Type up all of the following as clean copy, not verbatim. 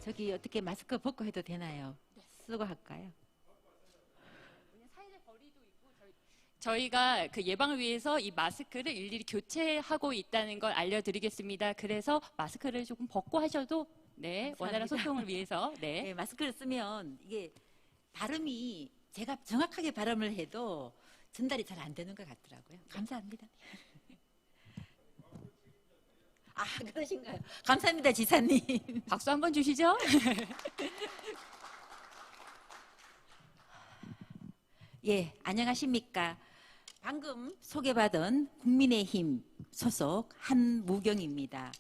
저기 어떻게 마스크 벗고 해도 되나요? 쓰고 할까요? 저희가 그 예방을 위해서 이 마스크를 일일이 교체하고 있다는 걸 알려드리겠습니다. 그래서 마스크를 조금 벗고 하셔도 네, 감사합니다. 원활한 소통을 위해서 네. 네, 마스크를 쓰면 이게 발음이 제가 정확하게 발음을 해도 전달이 잘 안 되는 것 같더라고요. 감사합니다. 아, 그러신가요? 감사합니다, 지사님. 박수 한번 주시죠. 예, 안녕하십니까. 방금 소개받은 국민의힘 소속 한무경입니다.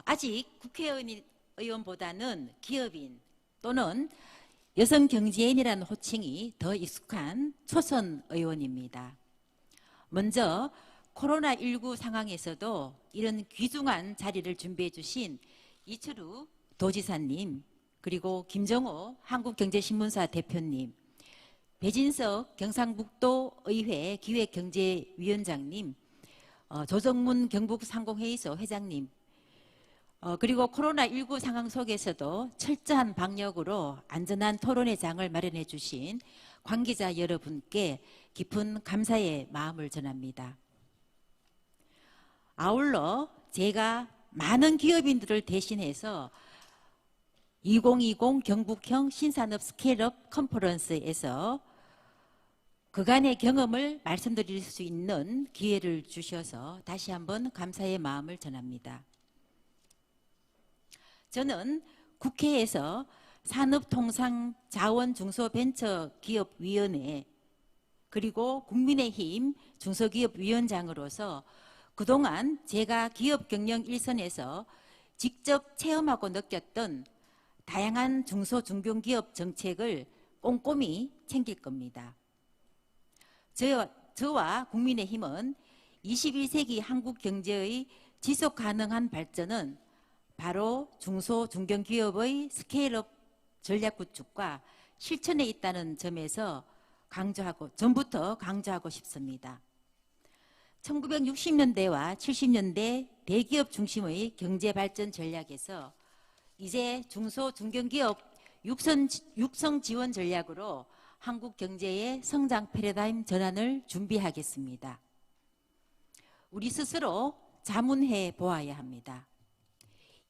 아직 국회의원보다는 기업인 또는 여성경제인이라는 호칭이 더 익숙한 초선 의원입니다. 먼저 코로나19 상황에서도 이런 귀중한 자리를 준비해 주신 이철우 도지사님, 그리고 김정호 한국경제신문사 대표님, 배진석 경상북도의회 기획경제위원장님, 조정문 경북상공회의소 회장님, 그리고 코로나19 상황 속에서도 철저한 방역으로 안전한 토론회 장을 마련해 주신 관계자 여러분께 깊은 감사의 마음을 전합니다. 아울러 제가 많은 기업인들을 대신해서 2020 경북형 신산업 스케일업 컨퍼런스에서 그간의 경험을 말씀드릴 수 있는 기회를 주셔서 다시 한번 감사의 마음을 전합니다. 저는 국회에서 산업통상자원중소벤처기업위원회 그리고 국민의힘 중소기업위원장으로서 그동안 제가 기업 경영 일선에서 직접 체험하고 느꼈던 다양한 중소중견기업 정책을 꼼꼼히 챙길 겁니다. 저와 국민의힘은 21세기 한국 경제의 지속 가능한 발전은 바로 중소중견기업의 스케일업 전략 구축과 실천에 있다는 점에서 전부터 강조하고 싶습니다. 1960년대와 70년대 대기업 중심의 경제발전 전략에서 이제 중소중견기업 육성 지원 전략으로 한국 경제의 성장 패러다임 전환을 준비하겠습니다. 우리 스스로 자문해 보아야 합니다.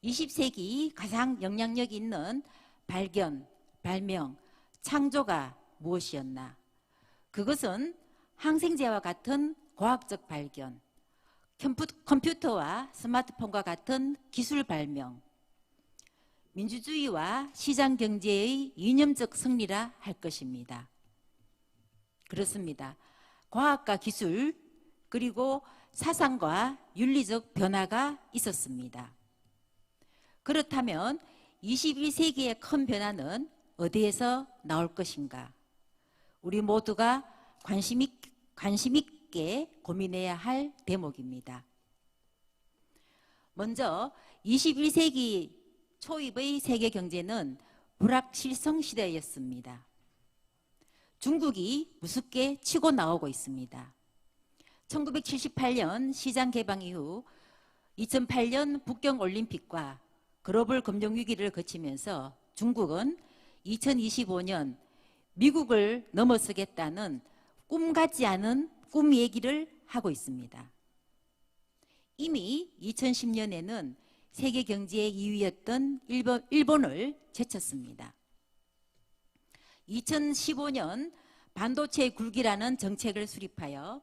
20세기 가장 영향력 있는 발견, 발명, 창조가 무엇이었나? 그것은 항생제와 같은 과학적 발견, 컴퓨터와 스마트폰과 같은 기술 발명, 민주주의와 시장경제의 이념적 승리라 할 것입니다. 그렇습니다. 과학과 기술 그리고 사상과 윤리적 변화가 있었습니다. 그렇다면 21세기의 큰 변화는 어디에서 나올 것인가? 우리 모두가 관심 있게 고민해야 할 대목입니다. 먼저 21세기 초입의 세계 경제는 불확실성 시대였습니다. 중국이 우습게 치고 나오고 있습니다. 1978년 시장 개방 이후 2008년 북경 올림픽과 글로벌 금융위기를 거치면서 중국은 2025년 미국을 넘어서겠다는 꿈 같지 않은 꿈 얘기를 하고 있습니다. 이미 2010년에는 세계 경제의 2위였던 일본을 제쳤습니다. 2015년 반도체 굴기라는 정책을 수립하여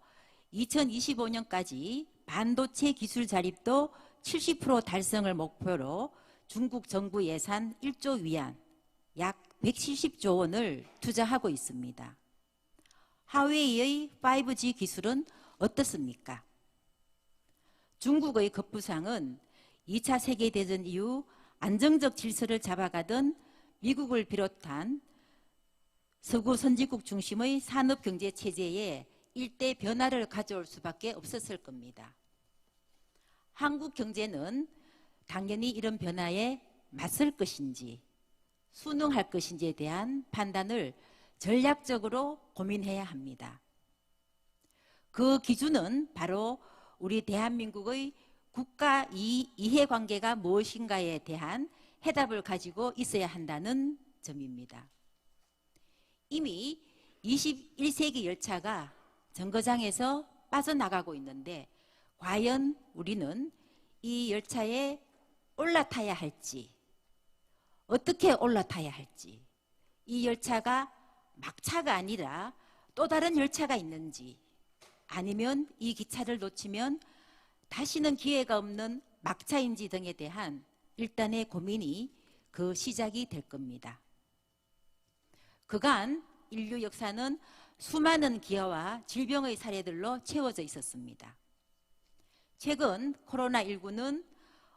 2025년까지 반도체 기술 자립도 70% 달성을 목표로 중국 정부 예산 1조 위안, 약 170조 원을 투자하고 있습니다. 화웨이의 5G 기술은 어떻습니까? 중국의 급부상은 2차 세계대전 이후 안정적 질서를 잡아가던 미국을 비롯한 서구 선진국 중심의 산업경제 체제에 일대 변화를 가져올 수밖에 없었을 겁니다. 한국 경제는 당연히 이런 변화에 맞설 것인지 순응할 것인지에 대한 판단을 전략적으로 고민해야 합니다. 그 기준은 바로 우리 대한민국의 국가 이해관계가 무엇인가에 대한 해답을 가지고 있어야 한다는 점입니다. 이미 21세기 열차가 정거장에서 빠져나가고 있는데 과연 우리는 이 열차에 올라타야 할지, 어떻게 올라타야 할지, 이 열차가 막차가 아니라 또 다른 열차가 있는지, 아니면 이 기차를 놓치면 다시는 기회가 없는 막차인지 등에 대한 일단의 고민이 그 시작이 될 겁니다. 그간 인류 역사는 수많은 기아와 질병의 사례들로 채워져 있었습니다. 최근 코로나19는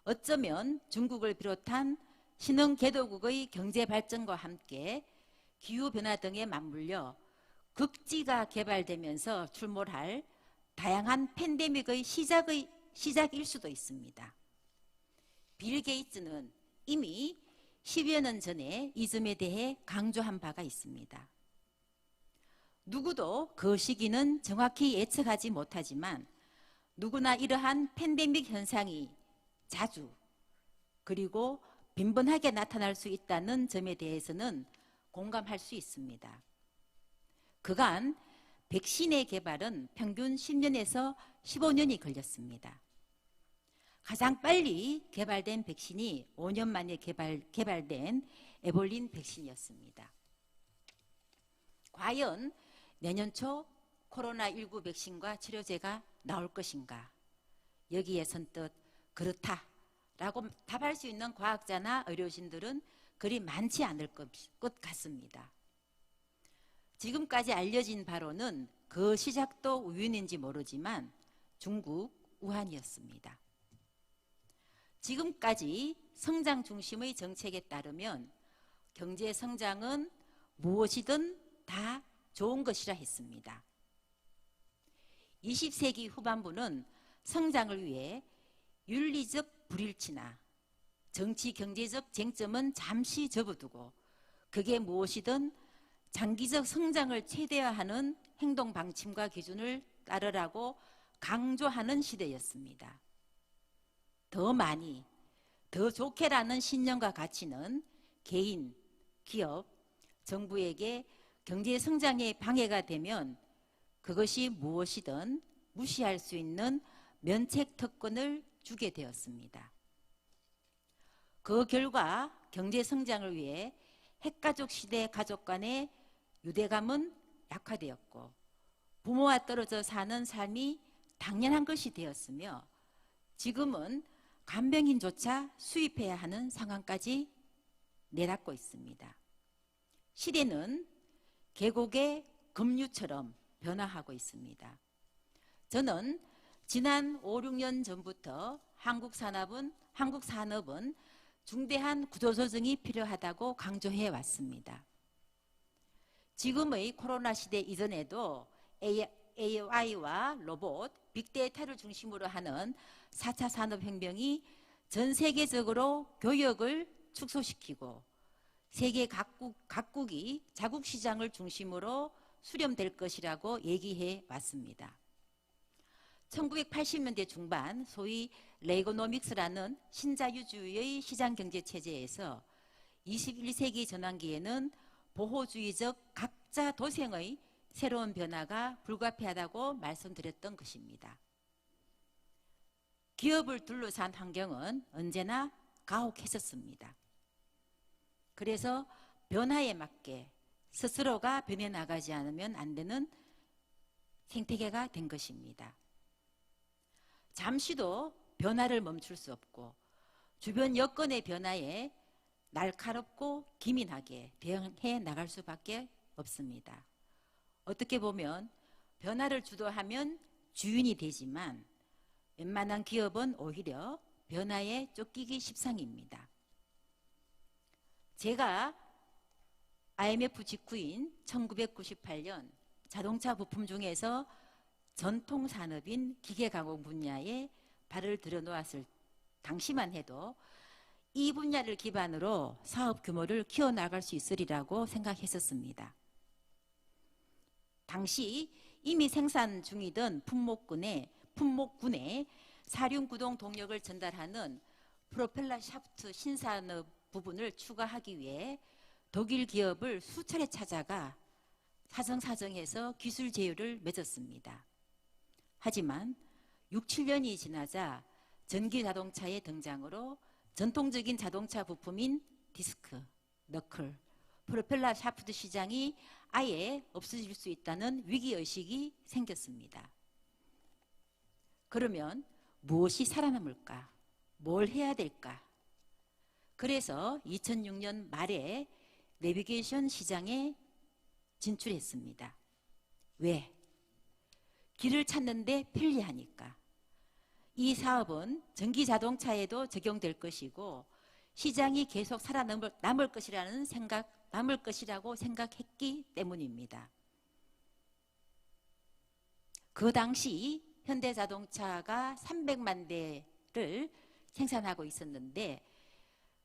어쩌면 중국을 비롯한 신흥개도국의 경제 발전과 함께 기후변화 등에 맞물려 극지가 개발되면서 출몰할 다양한 팬데믹의 시작일 수도 있습니다. 빌 게이츠는 이미 10여 년 전에 이 점에 대해 강조한 바가 있습니다. 누구도 그 시기는 정확히 예측하지 못하지만 누구나 이러한 팬데믹 현상이 자주 그리고 빈번하게 나타날 수 있다는 점에 대해서는 공감할 수 있습니다. 그간 백신의 개발은 평균 10년에서 15년이 걸렸습니다. 가장 빨리 개발된 백신이 5년 만에 개발된 에볼린 백신이었습니다. 과연 내년 초 코로나19 백신과 치료제가 나올 것인가? 여기에 선뜻 그렇다라고 답할 수 있는 과학자나 의료진들은 그리 많지 않을 것 같습니다. 지금까지 알려진 바로는 그 시작도 우연인지 모르지만 중국 우한이었습니다. 지금까지 성장 중심의 정책에 따르면 경제 성장은 무엇이든 다 좋은 것이라 했습니다. 20세기 후반부는 성장을 위해 윤리적 불일치나 정치 경제적 쟁점은 잠시 접어두고 그게 무엇이든 장기적 성장을 최대화하는 행동 방침과 기준을 따르라고 강조하는 시대였습니다. 더 많이, 더 좋게라는 신념과 가치는 개인, 기업, 정부에게 경제 성장에 방해가 되면 그것이 무엇이든 무시할 수 있는 면책 특권을 주게 되었습니다. 그 결과 경제 성장을 위해 핵가족 시대 가족 간의 유대감은 약화되었고 부모와 떨어져 사는 삶이 당연한 것이 되었으며 지금은 간병인조차 수입해야 하는 상황까지 내닫고 있습니다. 시대는 계곡의 급류처럼 변화하고 있습니다. 저는 지난 5, 6년 전부터 한국 산업은 중대한 구조조정이 필요하다고 강조해 왔습니다. 지금의 코로나 시대 이전에도 AI와 로봇, 빅데이터를 중심으로 하는 4차 산업혁명이 전 세계적으로 교역을 축소시키고 세계 각국이 자국시장을 중심으로 수렴될 것이라고 얘기해 왔습니다. 1980년대 중반 소위 레이거노믹스라는 신자유주의의 시장경제체제에서 21세기 전환기에는 보호주의적 각자 도생의 새로운 변화가 불가피하다고 말씀드렸던 것입니다. 기업을 둘러싼 환경은 언제나 가혹했었습니다. 그래서 변화에 맞게 스스로가 변해나가지 않으면 안 되는 생태계가 된 것입니다. 잠시도 변화를 멈출 수 없고 주변 여건의 변화에 날카롭고 기민하게 대응해 나갈 수밖에 없습니다. 어떻게 보면 변화를 주도하면 주인이 되지만 웬만한 기업은 오히려 변화에 쫓기기 십상입니다. 제가 IMF 직후인 1998년 자동차 부품 중에서 전통 산업인 기계가공 분야에 발을 들여놓았을 당시만 해도 이 분야를 기반으로 사업 규모를 키워나갈 수 있으리라고 생각했었습니다. 당시 이미 생산 중이던 품목군에 사륜구동 동력을 전달하는 프로펠러 샤프트 신산업 부분을 추가하기 위해 독일 기업을 수차례 찾아가 사정사정해서 기술 제휴를 맺었습니다. 하지만 6, 7년이 지나자 전기 자동차의 등장으로 전통적인 자동차 부품인 디스크, 너클, 프로펠러 샤프트 시장이 아예 없어질 수 있다는 위기의식이 생겼습니다. 그러면 무엇이 살아남을까? 뭘 해야 될까? 그래서 2006년 말에 내비게이션 시장에 진출했습니다. 왜? 길을 찾는데 편리하니까. 이 사업은 전기 자동차에도 적용될 것이고 시장이 계속 살아남을 것이라고 생각했기 때문입니다. 그 당시 현대자동차가 300만 대를 생산하고 있었는데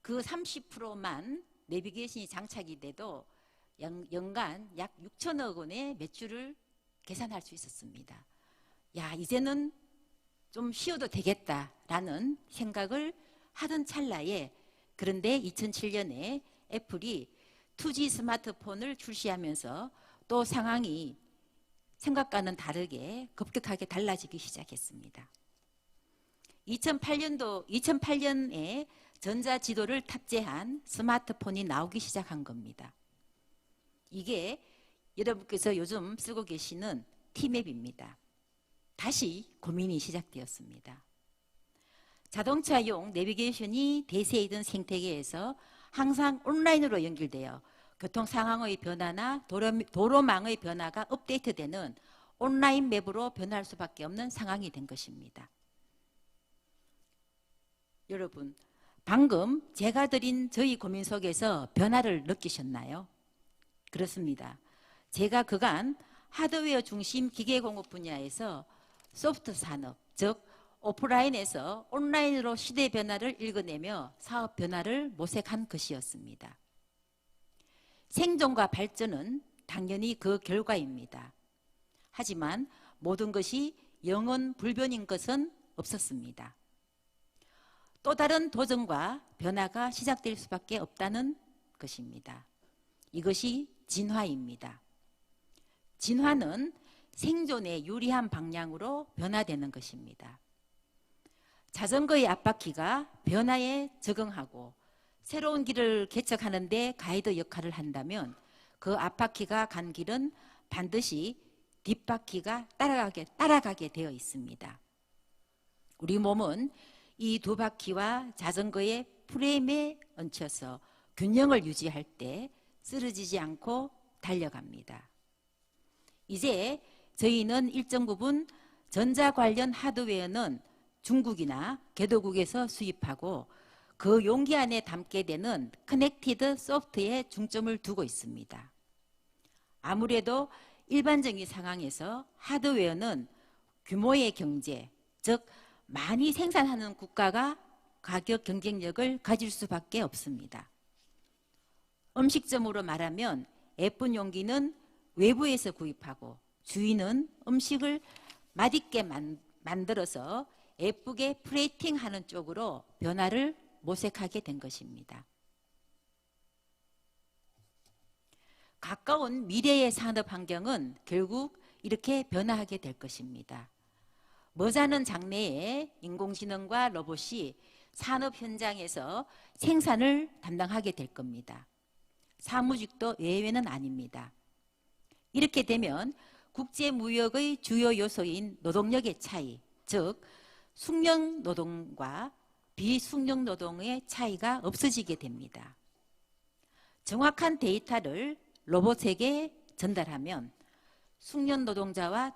그 30%만 내비게이션이 장착이 돼도 연간 약 6천억 원의 매출을 계산할 수 있었습니다. 야, 이제는 좀 쉬어도 되겠다라는 생각을 하던 찰나에, 그런데 2007년에 애플이 2G 스마트폰을 출시하면서 또 상황이 생각과는 다르게 급격하게 달라지기 시작했습니다. 2008년에 전자지도를 탑재한 스마트폰이 나오기 시작한 겁니다. 이게 여러분께서 요즘 쓰고 계시는 T맵입니다. 다시 고민이 시작되었습니다. 자동차용 내비게이션이 대세이던 생태계에서 항상 온라인으로 연결되어 교통 상황의 변화나 도로망의 변화가 업데이트되는 온라인 맵으로 변할 수밖에 없는 상황이 된 것입니다. 여러분, 방금 제가 드린 저희 고민 속에서 변화를 느끼셨나요? 그렇습니다. 제가 그간 하드웨어 중심 기계공업 분야에서 소프트 산업, 즉 오프라인에서 온라인으로 시대 변화를 읽어내며 사업 변화를 모색한 것이었습니다. 생존과 발전은 당연히 그 결과입니다. 하지만 모든 것이 영원 불변인 것은 없었습니다. 또 다른 도전과 변화가 시작될 수밖에 없다는 것입니다. 이것이 진화입니다. 진화는 생존에 유리한 방향으로 변화되는 것입니다. 자전거의 앞바퀴가 변화에 적응하고 새로운 길을 개척하는 데 가이드 역할을 한다면 그 앞바퀴가 간 길은 반드시 뒷바퀴가 따라가게 되어 있습니다. 우리 몸은 이 두 바퀴와 자전거의 프레임에 얹혀서 균형을 유지할 때 쓰러지지 않고 달려갑니다. 이제 저희는 일정 부분 전자 관련 하드웨어는 중국이나 개도국에서 수입하고 그 용기 안에 담게 되는 커넥티드 소프트에 중점을 두고 있습니다. 아무래도 일반적인 상황에서 하드웨어는 규모의 경제, 즉 많이 생산하는 국가가 가격 경쟁력을 가질 수밖에 없습니다. 음식점으로 말하면 예쁜 용기는 외부에서 구입하고 주인은 음식을 맛있게 만들어서 예쁘게 플레이팅하는 쪽으로 변화를 모색하게 된 것입니다. 가까운 미래의 산업 환경은 결국 이렇게 변화하게 될 것입니다. 머지않은 장래에 인공지능과 로봇이 산업 현장에서 생산을 담당하게 될 겁니다. 사무직도 예외는 아닙니다. 이렇게 되면 국제무역의 주요 요소인 노동력의 차이, 즉 숙련 노동과 비숙련 노동의 차이가 없어지게 됩니다. 정확한 데이터를 로봇에게 전달하면 숙련 노동자와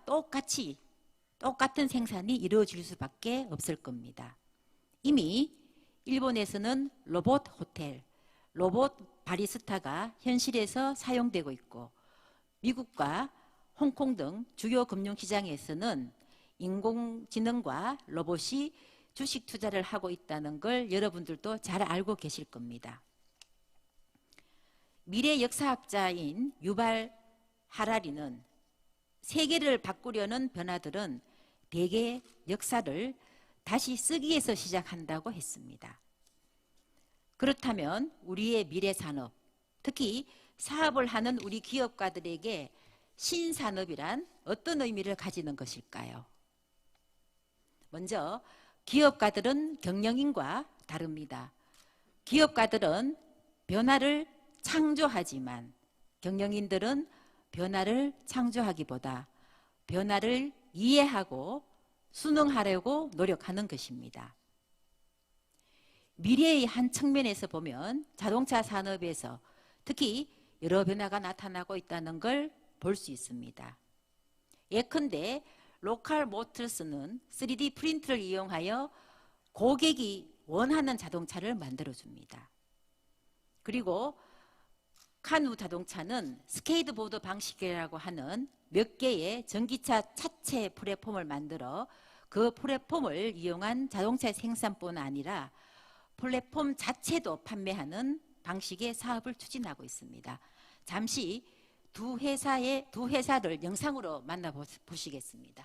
똑같은 생산이 이루어질 수밖에 없을 겁니다. 이미 일본에서는 로봇 호텔, 로봇 바리스타가 현실에서 사용되고 있고 미국과 홍콩 등 주요 금융시장에서는 인공지능과 로봇이 주식 투자를 하고 있다는 걸 여러분들도 잘 알고 계실 겁니다. 미래 역사학자인 유발 하라리는 세계를 바꾸려는 변화들은 대개 역사를 다시 쓰기에서 시작한다고 했습니다. 그렇다면 우리의 미래 산업, 특히 사업을 하는 우리 기업가들에게 신산업이란 어떤 의미를 가지는 것일까요? 먼저 기업가들은 경영인과 다릅니다. 기업가들은 변화를 창조하지만 경영인들은 변화를 창조하기보다 변화를 이해하고 순응하려고 노력하는 것입니다. 미래의 한 측면에서 보면 자동차 산업에서 특히 여러 변화가 나타나고 있다는 걸 볼 수 있습니다. 예컨대 로컬 모터스는 3D 프린트를 이용하여 고객이 원하는 자동차를 만들어줍니다. 그리고 카누 자동차는 스케이트보드 방식이라고 하는 몇 개의 전기차 차체 플랫폼을 만들어 그 플랫폼을 이용한 자동차 생산뿐 아니라 플랫폼 자체도 판매하는 방식의 사업을 추진하고 있습니다. 잠시 두 회사를 영상으로 만나보시겠습니다.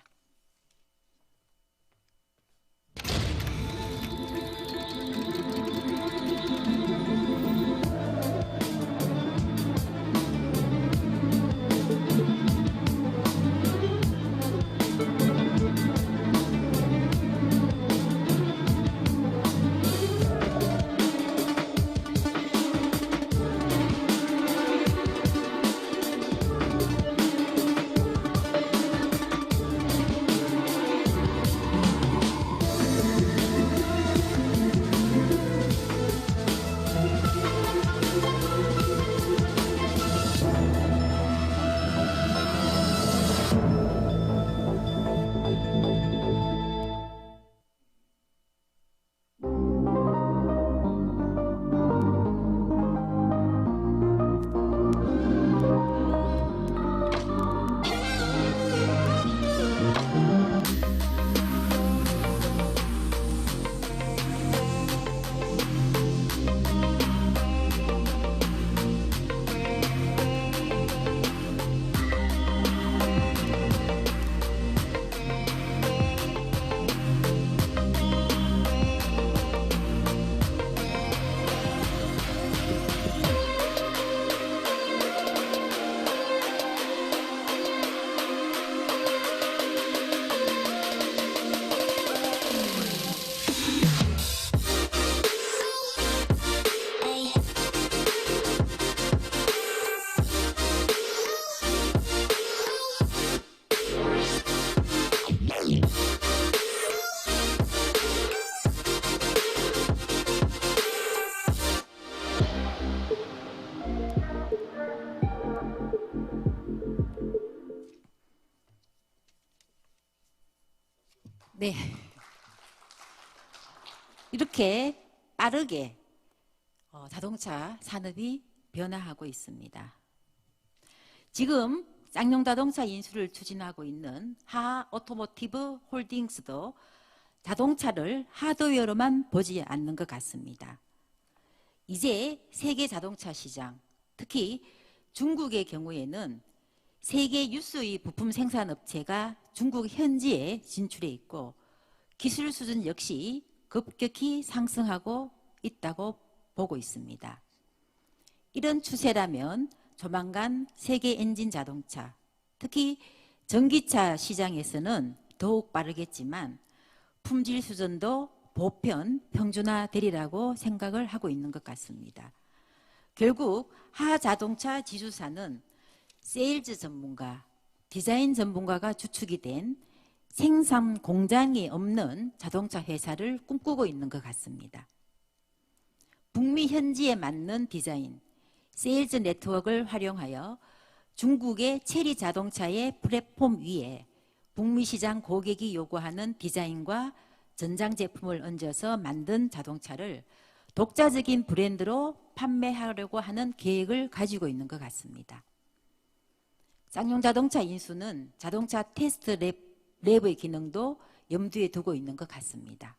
네, 이렇게 빠르게 자동차 산업이 변화하고 있습니다. 지금 쌍용 자동차 인수를 추진하고 있는 하하 오토모티브 홀딩스도 자동차를 하드웨어로만 보지 않는 것 같습니다. 이제 세계 자동차 시장, 특히 중국의 경우에는 세계 유수의 부품 생산 업체가 중국 현지에 진출해 있고 기술 수준 역시 급격히 상승하고 있다고 보고 있습니다. 이런 추세라면 조만간 세계 엔진 자동차, 특히 전기차 시장에서는 더욱 빠르겠지만 품질 수준도 보편 평준화되리라고 생각을 하고 있는 것 같습니다. 결국 하자동차 지주사는 세일즈 전문가, 디자인 전문가가 주축이 된 생산 공장이 없는 자동차 회사를 꿈꾸고 있는 것 같습니다. 북미 현지에 맞는 디자인, 세일즈 네트워크를 활용하여 중국의 체리 자동차의 플랫폼 위에 북미 시장 고객이 요구하는 디자인과 전장 제품을 얹어서 만든 자동차를 독자적인 브랜드로 판매하려고 하는 계획을 가지고 있는 것 같습니다. 쌍용 자동차 인수는 자동차 테스트 랩의 기능도 염두에 두고 있는 것 같습니다.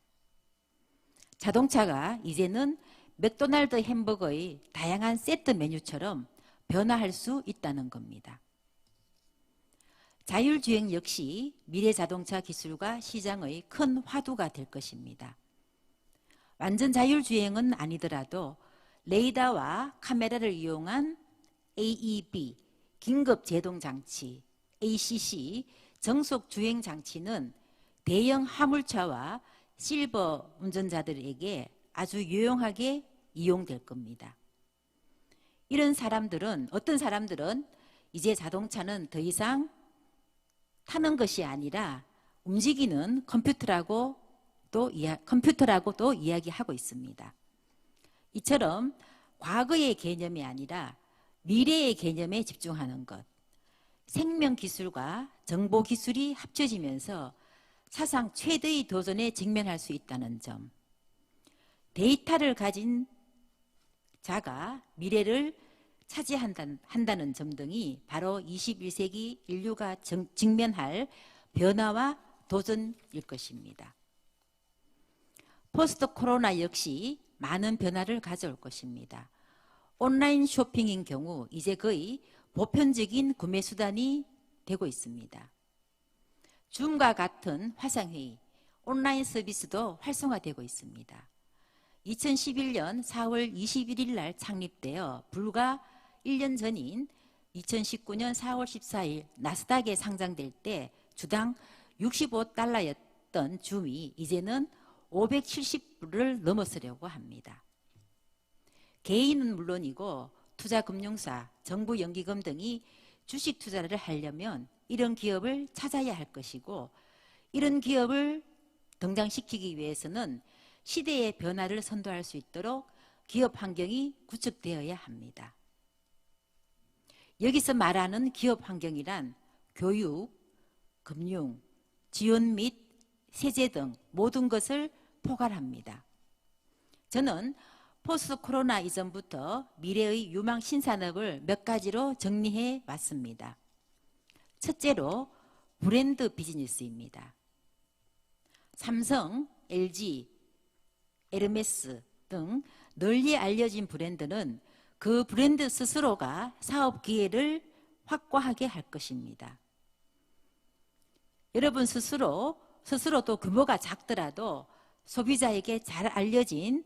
자동차가 이제는 맥도날드 햄버거의 다양한 세트 메뉴처럼 변화할 수 있다는 겁니다. 자율주행 역시 미래 자동차 기술과 시장의 큰 화두가 될 것입니다. 완전 자율주행은 아니더라도 레이더와 카메라를 이용한 AEB, 긴급 제동 장치, ACC, 정속 주행 장치는 대형 화물차와 실버 운전자들에게 아주 유용하게 이용될 겁니다. 이런 사람들은, 어떤 사람들은 이제 자동차는 더 이상 타는 것이 아니라 움직이는 컴퓨터라고도 이야기하고 있습니다. 이처럼 과거의 개념이 아니라 미래의 개념에 집중하는 것, 생명기술과 정보기술이 합쳐지면서 사상 최대의 도전에 직면할 수 있다는 점, 데이터를 가진 자가 미래를 차지한다는 점 등이 바로 21세기 인류가 직면할 변화와 도전일 것입니다. 포스트 코로나 역시 많은 변화를 가져올 것입니다. 온라인 쇼핑인 경우 이제 거의 보편적인 구매 수단이 되고 있습니다. 줌과 같은 화상회의, 온라인 서비스도 활성화되고 있습니다. 2011년 4월 21일 날 창립되어 불과 1년 전인 2019년 4월 14일 나스닥에 상장될 때 주당 65달러였던 줌이 이제는 570불을 넘어서려고 합니다. 개인은 물론이고 투자금융사, 정부연기금 등이 주식 투자를 하려면 이런 기업을 찾아야 할 것이고, 이런 기업을 등장시키기 위해서는 시대의 변화를 선도할 수 있도록 기업 환경이 구축되어야 합니다. 여기서 말하는 기업 환경이란 교육, 금융, 지원 및 세제 등 모든 것을 포괄합니다. 저는 포스트 코로나 이전부터 미래의 유망 신산업을 몇 가지로 정리해 왔습니다. 첫째로 브랜드 비즈니스입니다. 삼성, LG, 에르메스 등 널리 알려진 브랜드는 그 브랜드 스스로가 사업 기회를 확보하게 할 것입니다. 여러분 스스로도 규모가 작더라도 소비자에게 잘 알려진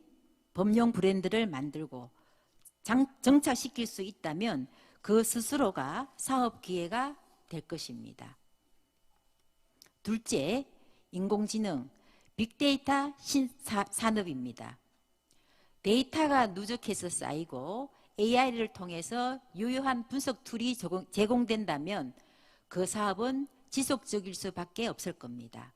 범용 브랜드를 만들고 정착시킬 수 있다면 그 스스로가 사업 기회가 될 것입니다. 둘째, 인공지능, 빅데이터 산업입니다. 데이터가 누적해서 쌓이고 AI를 통해서 유효한 분석 툴이 제공된다면 그 사업은 지속적일 수밖에 없을 겁니다.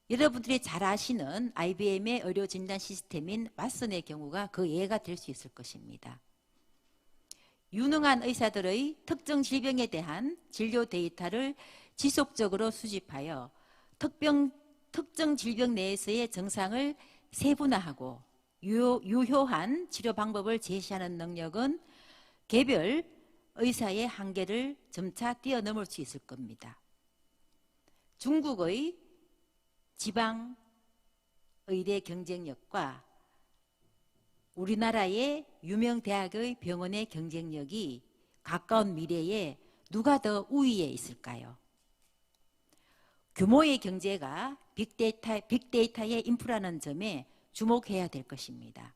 여러분들이 잘 아시는 IBM의 의료 진단 시스템인 왓슨의 경우가 그 예가 될 수 있을 것입니다. 유능한 의사들의 특정 질병에 대한 진료 데이터를 지속적으로 수집하여 특정 질병 내에서의 증상을 세분화하고 유효한 치료 방법을 제시하는 능력은 개별 의사의 한계를 점차 뛰어넘을 수 있을 겁니다. 중국의 지방 의대 경쟁력과 우리나라의 유명 대학의 병원의 경쟁력이 가까운 미래에 누가 더 우위에 있을까요? 규모의 경제가 빅데이터의 인프라는 점에 주목해야 될 것입니다.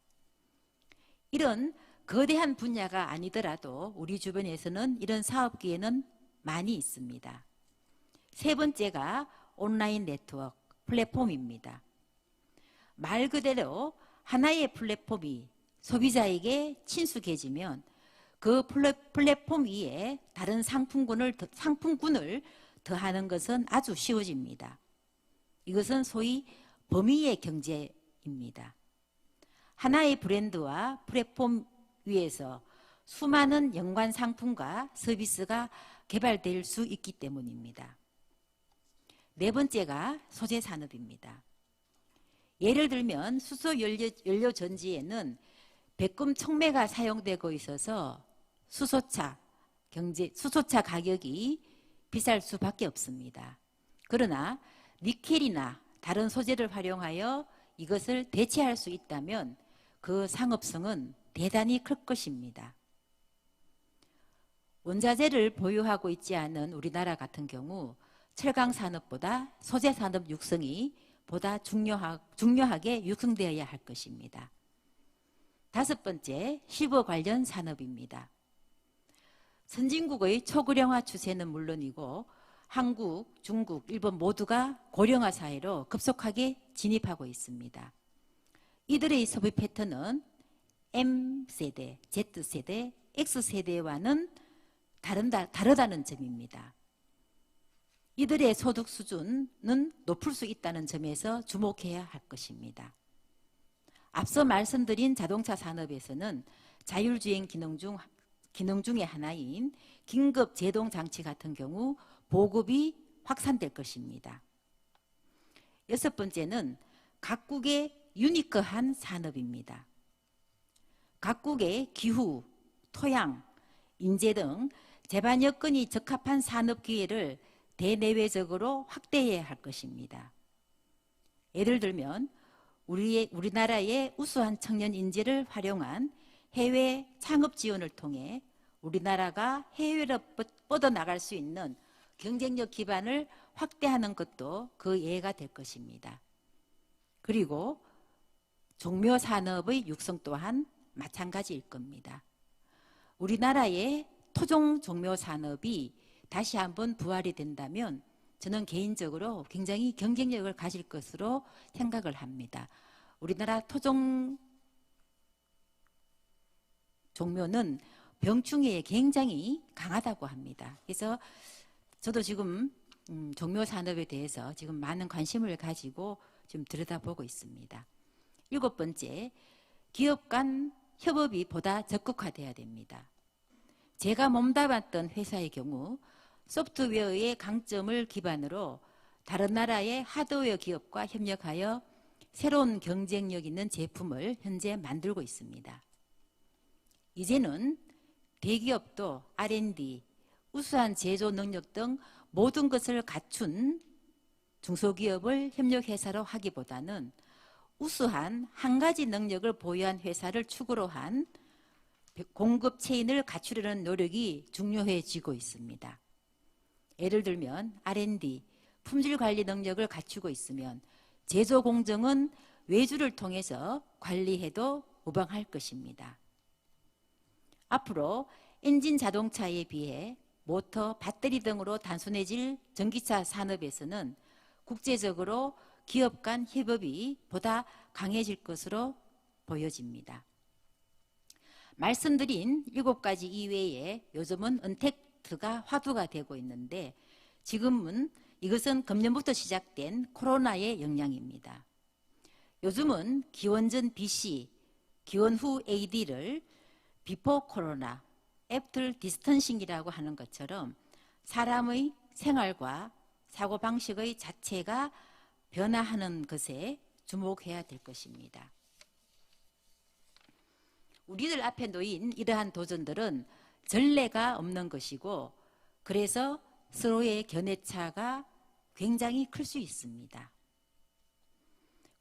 이런 거대한 분야가 아니더라도 우리 주변에서는 이런 사업 기회는 많이 있습니다. 세 번째가 온라인 네트워크, 플랫폼입니다. 말 그대로 하나의 플랫폼이 소비자에게 친숙해지면 그 플랫폼 위에 다른 상품군을 더하는 것은 아주 쉬워집니다. 이것은 소위 범위의 경제입니다. 하나의 브랜드와 플랫폼 위에서 수많은 연관 상품과 서비스가 개발될 수 있기 때문입니다. 네 번째가 소재 산업입니다. 예를 들면 수소 연료 전지에는 백금 촉매가 사용되고 있어서 수소차 가격이 비쌀 수밖에 없습니다. 그러나 니켈이나 다른 소재를 활용하여 이것을 대체할 수 있다면 그 상업성은 대단히 클 것입니다. 원자재를 보유하고 있지 않은 우리나라 같은 경우 철강 산업보다 소재 산업 육성이 보다 중요하게 육성되어야 할 것입니다. 5번째, 실버 관련 산업입니다. 선진국의 초고령화 추세는 물론이고 한국, 중국, 일본 모두가 고령화 사회로 급속하게 진입하고 있습니다. 이들의 소비 패턴은 M세대, Z세대, X세대와는 다르다는 점입니다. 이들의 소득 수준은 높을 수 있다는 점에서 주목해야 할 것입니다. 앞서 말씀드린 자동차 산업에서는 자율주행 기능 중의 하나인 긴급 제동 장치 같은 경우 보급이 확산될 것입니다. 6번째는 각국의 유니크한 산업입니다. 각국의 기후, 토양, 인재 등 재반 여건이 적합한 산업 기회를 대내외적으로 확대해야 할 것입니다. 예를 들면 우리나라의 우수한 청년 인재를 활용한 해외 창업 지원을 통해 우리나라가 해외로 뻗어나갈 수 있는 경쟁력 기반을 확대하는 것도 그 예가 될 것입니다. 그리고 종묘 산업의 육성 또한 마찬가지일 겁니다. 우리나라의 토종 종묘 산업이 다시 한번 부활이 된다면 저는 개인적으로 굉장히 경쟁력을 가질 것으로 생각을 합니다. 우리나라 토종 종묘는 병충해에 굉장히 강하다고 합니다. 그래서 저도 지금 종묘 산업에 대해서 지금 많은 관심을 가지고 좀 들여다보고 있습니다. 7번째, 기업 간 협업이 보다 적극화돼야 됩니다. 제가 몸담았던 회사의 경우 소프트웨어의 강점을 기반으로 다른 나라의 하드웨어 기업과 협력하여 새로운 경쟁력 있는 제품을 현재 만들고 있습니다. 이제는 대기업도 R&D, 우수한 제조 능력 등 모든 것을 갖춘 중소기업을 협력회사로 하기보다는 우수한 한 가지 능력을 보유한 회사를 축으로 한 공급 체인을 갖추려는 노력이 중요해지고 있습니다. 예를 들면 R&D, 품질 관리 능력을 갖추고 있으면 제조 공정은 외주를 통해서 관리해도 무방할 것입니다. 앞으로 엔진 자동차에 비해 모터, 배터리 등으로 단순해질 전기차 산업에서는 국제적으로 기업 간 협업이 보다 강해질 것으로 보여집니다. 말씀드린 7가지 이외에 요즘은 언택트가 화두가 되고 있는데 지금은 이것은 금년부터 시작된 코로나의 영향입니다. 요즘은 기원 전 BC, 기원 후 AD를 비포 코로나, 애프터 디스턴싱이라고 하는 것처럼 사람의 생활과 사고방식의 자체가 변화하는 것에 주목해야 될 것입니다. 우리들 앞에 놓인 이러한 도전들은 전례가 없는 것이고 그래서 서로의 견해차가 굉장히 클 수 있습니다.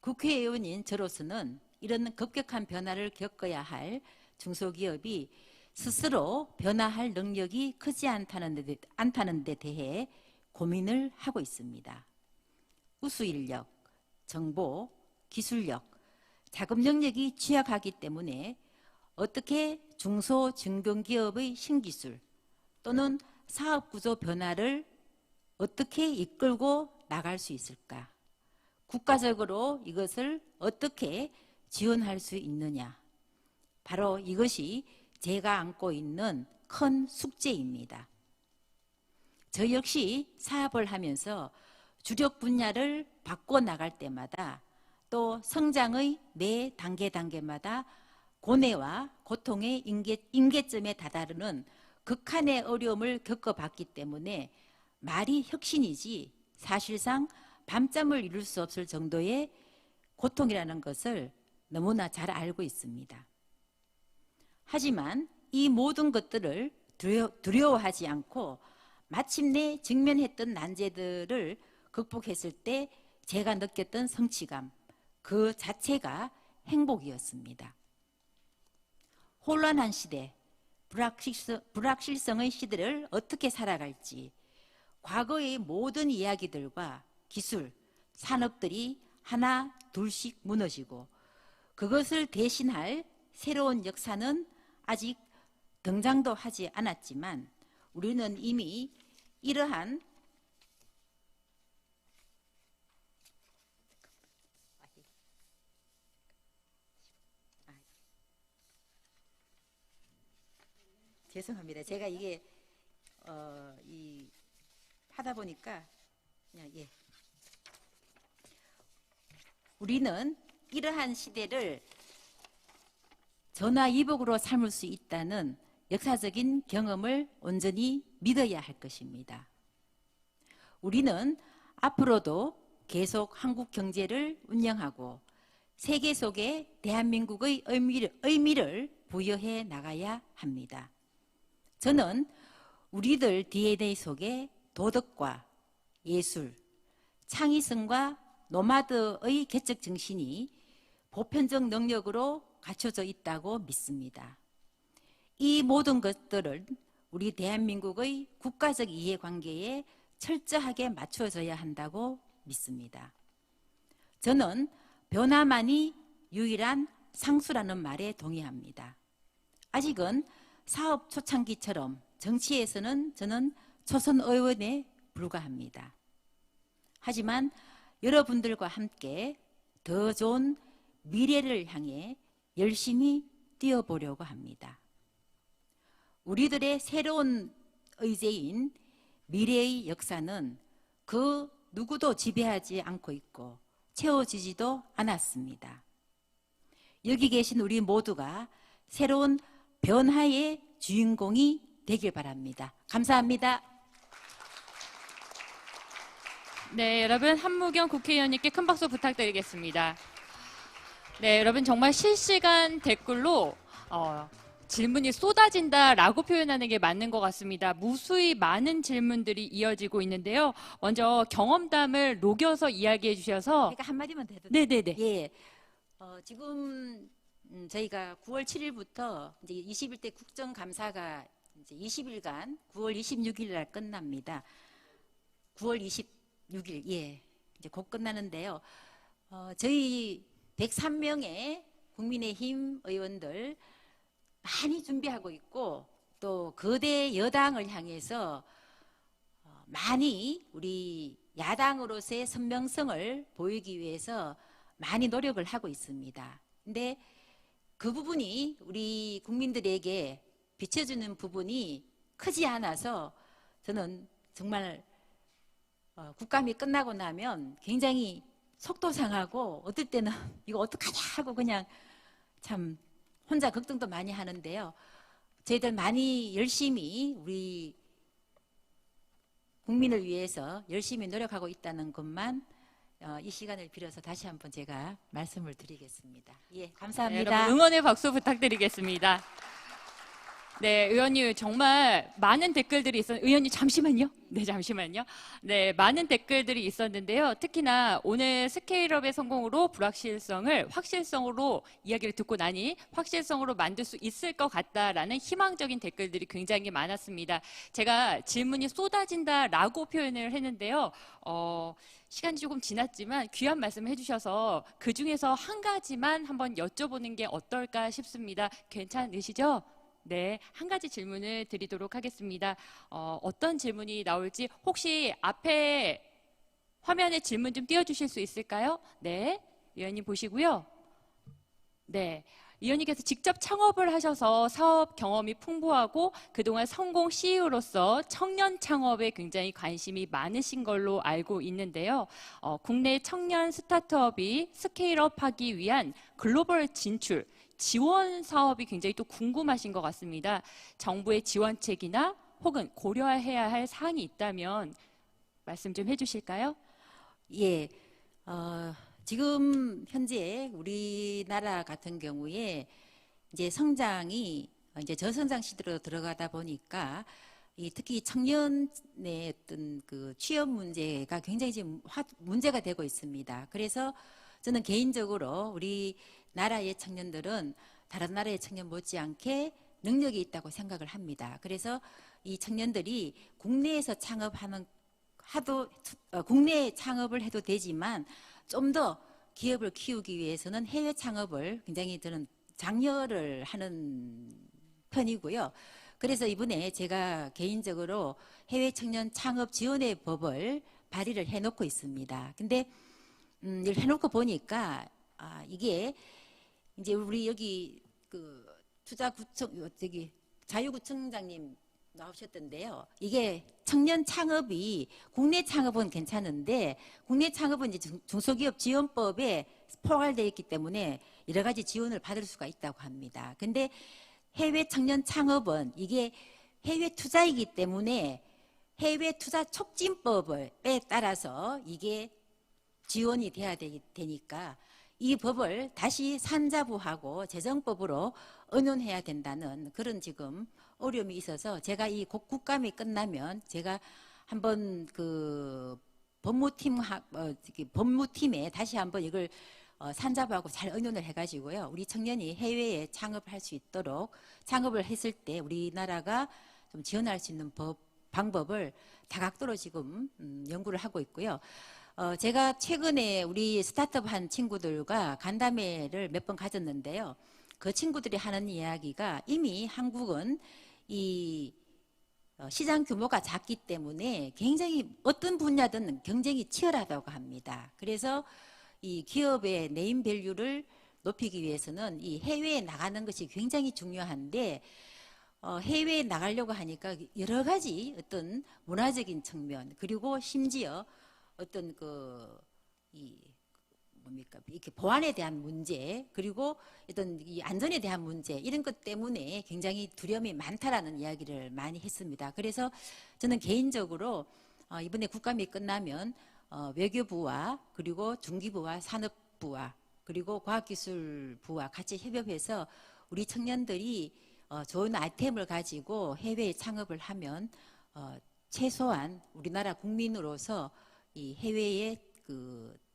국회의원인 저로서는 이런 급격한 변화를 겪어야 할 중소기업이 스스로 변화할 능력이 크지 않다는 데 대해 고민을 하고 있습니다. 우수인력, 정보, 기술력, 자금 능력이 취약하기 때문에 어떻게 중소중견기업의 신기술 또는 사업구조 변화를 어떻게 이끌고 나갈 수 있을까? 국가적으로 이것을 어떻게 지원할 수 있느냐? 바로 이것이 제가 안고 있는 큰 숙제입니다. 저 역시 사업을 하면서 주력 분야를 바꿔나갈 때마다 또 성장의 매 단계마다 고뇌와 고통의 임계점에 다다르는 극한의 어려움을 겪어봤기 때문에 말이 혁신이지 사실상 밤잠을 이룰 수 없을 정도의 고통이라는 것을 너무나 잘 알고 있습니다. 하지만 이 모든 것들을 두려워하지 않고 마침내 직면했던 난제들을 극복했을 때 제가 느꼈던 성취감, 그 자체가 행복이었습니다. 혼란한 시대, 불확실성의 시대를 어떻게 살아갈지 과거의 모든 이야기들과 기술, 산업들이 하나 둘씩 무너지고 그것을 대신할 새로운 역사는 아직 등장도 하지 않았지만 우리는 이미 이러한 죄송합니다. 제가 이게 하다 보니까 그냥 우리는 이러한 시대를 전화위복으로 삼을 수 있다는 역사적인 경험을 온전히 믿어야 할 것입니다. 우리는 앞으로도 계속 한국 경제를 운영하고 세계 속에 대한민국의 의미를 부여해 나가야 합니다. 저는 우리들 DNA 속에 도덕과 예술, 창의성과 노마드의 개척 정신이 보편적 능력으로 갖춰져 있다고 믿습니다. 이 모든 것들은 우리 대한민국의 국가적 이해관계에 철저하게 맞춰져야 한다고 믿습니다. 저는 변화만이 유일한 상수라는 말에 동의합니다. 아직은 사업 초창기처럼 정치에서는 저는 초선 의원에 불과합니다. 하지만 여러분들과 함께 더 좋은 미래를 향해 열심히 뛰어보려고 합니다. 우리들의 새로운 의제인 미래의 역사는 그 누구도 지배하지 않고 있고 채워지지도 않았습니다. 여기 계신 우리 모두가 새로운 변화의 주인공이 되길 바랍니다. 감사합니다. 네, 여러분 한무경 국회의원님께 큰 박수 부탁드리겠습니다. 네, 여러분 정말 실시간 댓글로 질문이 쏟아진다라고 표현하는 게 맞는 것 같습니다. 무수히 많은 질문들이 이어지고 있는데요. 먼저 경험담을 녹여서 이야기해 주셔서 제가 한마디만 해도 네네네. 예, 지금 저희가 9월 7일부터 이제 21대 국정감사가 이제 20일간 9월 26일 날 끝납니다. 9월 26일 이제 곧 끝나는데요. 저희 103명의 국민의힘 의원들 많이 준비하고 있고 또 거대 여당을 향해서 많이 우리 야당으로서의 선명성을 보이기 위해서 많이 노력을 하고 있습니다. 근데 그 부분이 우리 국민들에게 비춰주는 부분이 크지 않아서 저는 정말 국감이 끝나고 나면 굉장히 속도 상하고 어떨 때는 이거 어떡하냐 하고 그냥 참 혼자 걱정도 많이 하는데요. 저희들 많이 열심히 우리 국민을 위해서 열심히 노력하고 있다는 것만 이 시간을 빌어서 다시 한번 제가 말씀을 드리겠습니다. 예, 네, 감사합니다. 여러분 응원의 박수 부탁드리겠습니다. 네, 의원님 정말 많은 댓글들이 의원님 잠시만요. 네, 잠시만요. 네, 많은 댓글들이 있었는데요. 특히나 오늘 스케일업의 성공으로 불확실성을 확실성으로 이야기를 듣고 나니 확실성으로 만들 수 있을 것 같다라는 희망적인 댓글들이 굉장히 많았습니다. 제가 질문이 쏟아진다라고 표현을 했는데요. 시간이 조금 지났지만 귀한 말씀을 해주셔서 그 중에서 한 가지만 한번 여쭤보는 게 어떨까 싶습니다. 괜찮으시죠? 네, 한 가지 질문을 드리도록 하겠습니다. 어떤 질문이 나올지 혹시 앞에 화면에 질문 좀 띄워주실 수 있을까요? 네, 의원님 보시고요. 네, 의원님께서 직접 창업을 하셔서 사업 경험이 풍부하고 그동안 성공 CEO로서 청년 창업에 굉장히 관심이 많으신 걸로 알고 있는데요. 국내 청년 스타트업이 스케일업하기 위한 글로벌 진출, 지원 사업이 굉장히 또 궁금하신 것 같습니다. 정부의 지원책이나 혹은 고려해야 할 사항이 있다면 말씀 좀 해주실까요? 예, 지금 현재 우리나라 같은 경우에 이제 성장이 이제 저성장 시대로 들어가다 보니까 특히 청년의 어떤 그 취업 문제가 굉장히 지금 문제가 되고 있습니다. 그래서 저는 개인적으로 우리 나라의 청년들은 다른 나라의 청년 못지않게 능력이 있다고 생각을 합니다. 그래서 이 청년들이 국내에서 국내 창업을 해도 되지만 좀 더 기업을 키우기 위해서는 해외 창업을 굉장히 저는 장려를 하는 편이고요. 그래서 이번에 제가 개인적으로 해외 청년 창업 지원의 법을 발의를 해놓고 있습니다. 근데 이걸 해놓고 보니까 이게 이제 우리 여기 그 투자구청 저기 자유구청장님 나오셨던데요. 이게 청년 창업이 국내 창업은 괜찮은데 국내 창업은 이제 중소기업 지원법에 포괄되어 있기 때문에 여러 가지 지원을 받을 수가 있다고 합니다. 근데 해외 청년 창업은 이게 해외 투자이기 때문에 해외 투자 촉진법에 따라서 이게 지원이 돼야 되니까 이 법을 다시 산자부하고 재정법으로 의논해야 된다는 그런 지금 어려움이 있어서 제가 이 국감이 끝나면 제가 한번 그 법무팀에 다시 한번 이걸 산자부하고 잘 의논을 해가지고요. 우리 청년이 해외에 창업을 할 수 있도록 창업을 했을 때 우리나라가 좀 지원할 수 있는 방법을 다각도로 지금 연구를 하고 있고요. 제가 최근에 우리 스타트업 한 친구들과 간담회를 몇 번 가졌는데요. 그 친구들이 하는 이야기가 이미 한국은 이 시장 규모가 작기 때문에 굉장히 어떤 분야든 경쟁이 치열하다고 합니다. 그래서 이 기업의 네임밸류를 높이기 위해서는 이 해외에 나가는 것이 굉장히 중요한데 해외에 나가려고 하니까 여러 가지 어떤 문화적인 측면 그리고 심지어 어떤 이렇게 보안에 대한 문제 그리고 어떤 이 안전에 대한 문제 이런 것 때문에 굉장히 두려움이 많다라는 이야기를 많이 했습니다. 그래서 저는 개인적으로 이번에 국감이 끝나면 외교부와 그리고 중기부와 산업부와 그리고 과학기술부와 같이 협업해서 우리 청년들이 좋은 아이템을 가지고 해외에 창업을 하면 최소한 우리나라 국민으로서 이 해외에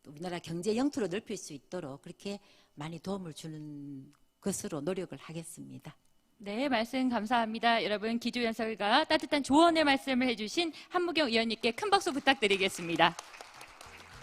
우리나라 경제 영토로 넓힐 수 있도록 그렇게 많이 도움을 주는 것으로 노력을 하겠습니다. 네, 말씀 감사합니다. 여러분 기조연설과 따뜻한 조언의 말씀을 해주신 한무경 의원님께 큰 박수 부탁드리겠습니다.